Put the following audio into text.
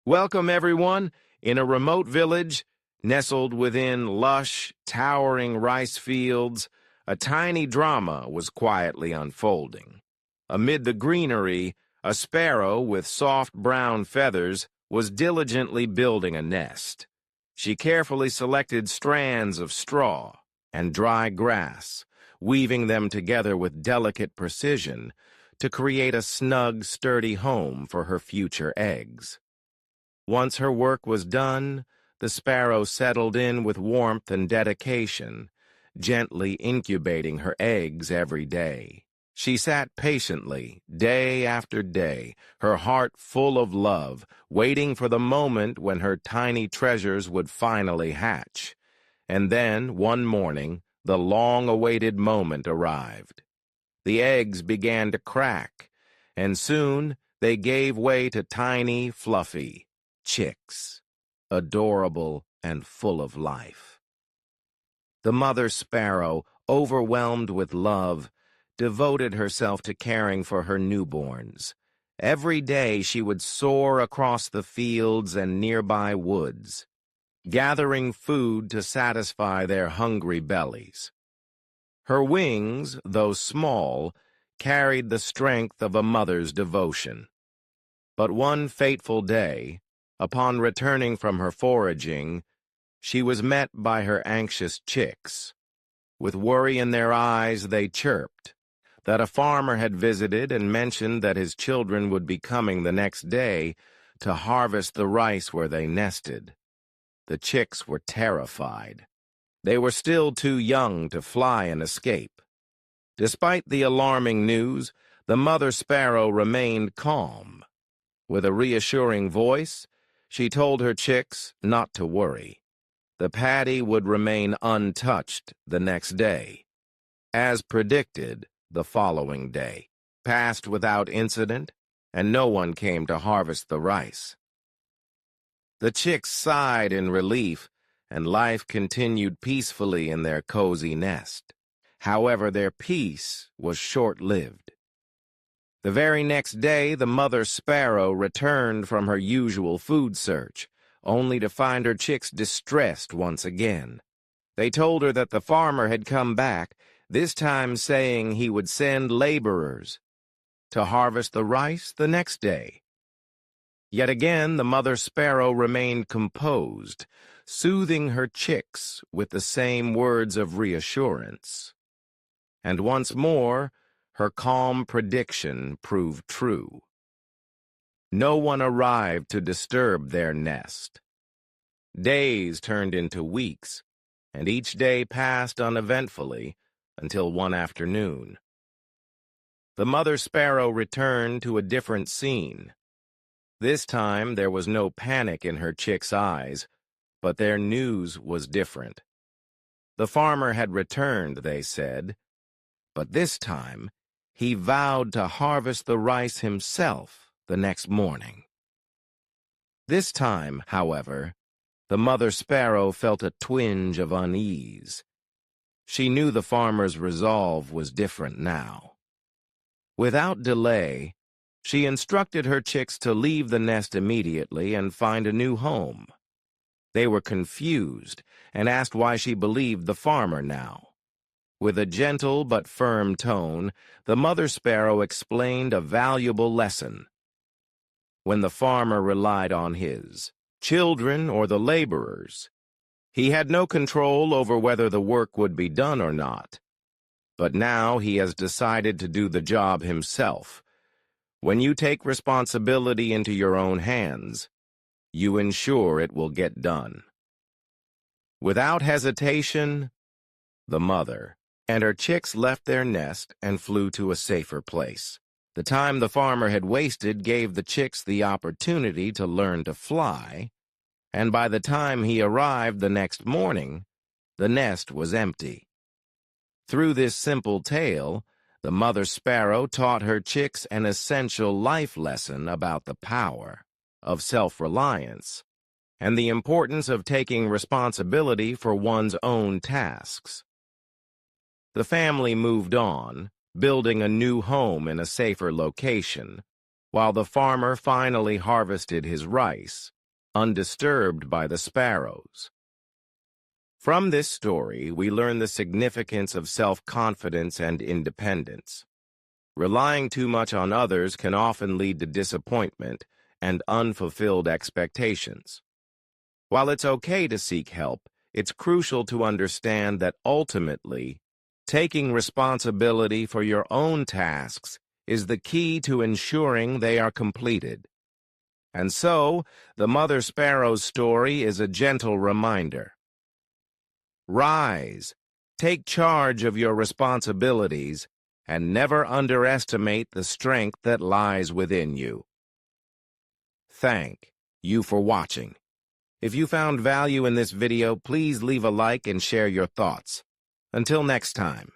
Welcome, everyone. In a remote village, nestled within lush, towering rice fields, a tiny drama was quietly unfolding. Amid the greenery, a sparrow with soft brown feathers was diligently building a nest. She carefully selected strands of straw and dry grass, weaving them together with delicate precision to create a snug, sturdy home for her future eggs. Once her work was done, the sparrow settled in with warmth and dedication, gently incubating her eggs every day. She sat patiently, day after day, her heart full of love, waiting for the moment when her tiny treasures would finally hatch. And then, one morning, the long-awaited moment arrived. The eggs began to crack, and soon they gave way to tiny, fluffy chicks, adorable and full of life. The mother sparrow, overwhelmed with love, devoted herself to caring for her newborns. Every day she would soar across the fields and nearby woods, gathering food to satisfy their hungry bellies. Her wings, though small, carried the strength of a mother's devotion. But one fateful day, upon returning from her foraging, she was met by her anxious chicks. With worry in their eyes, they chirped that a farmer had visited and mentioned that his children would be coming the next day to harvest the rice where they nested. The chicks were terrified. They were still too young to fly and escape. Despite the alarming news, the mother sparrow remained calm. With a reassuring voice, she told her chicks not to worry. The paddy would remain untouched the next day. As predicted, the following day passed without incident, and no one came to harvest the rice. The chicks sighed in relief, and life continued peacefully in their cozy nest. However, their peace was short-lived. The very next day, the mother sparrow returned from her usual food search, only to find her chicks distressed once again. They told her that the farmer had come back, this time saying he would send laborers to harvest the rice the next day. Yet again, the mother sparrow remained composed, soothing her chicks with the same words of reassurance. And once more, her calm prediction proved true. No one arrived to disturb their nest. Days turned into weeks, and each day passed uneventfully until one afternoon. The mother sparrow returned to a different scene. This time there was no panic in her chicks' eyes, but their news was different. The farmer had returned, they said, but this time he vowed to harvest the rice himself the next morning. This time, however, the mother sparrow felt a twinge of unease. She knew the farmer's resolve was different now. Without delay, she instructed her chicks to leave the nest immediately and find a new home. They were confused and asked why she believed the farmer now. With a gentle but firm tone, the mother sparrow explained a valuable lesson. When the farmer relied on his children or the laborers, he had no control over whether the work would be done or not. But now he has decided to do the job himself. When you take responsibility into your own hands, you ensure it will get done. Without hesitation, the mother and her chicks left their nest and flew to a safer place. The time the farmer had wasted gave the chicks the opportunity to learn to fly, and by the time he arrived the next morning, the nest was empty. Through this simple tale, the mother sparrow taught her chicks an essential life lesson about the power of self-reliance and the importance of taking responsibility for one's own tasks. The family moved on, building a new home in a safer location, while the farmer finally harvested his rice undisturbed by the sparrows. From this story, we learn the significance of self-confidence and independence. Relying too much on others can often lead to disappointment and unfulfilled expectations. While it's okay to seek help, it's crucial to understand that ultimately, taking responsibility for your own tasks is the key to ensuring they are completed. And so, the Mother Sparrow's story is a gentle reminder. Rise, take charge of your responsibilities, and never underestimate the strength that lies within you. Thank you for watching. If you found value in this video, please leave a like and share your thoughts. Until next time.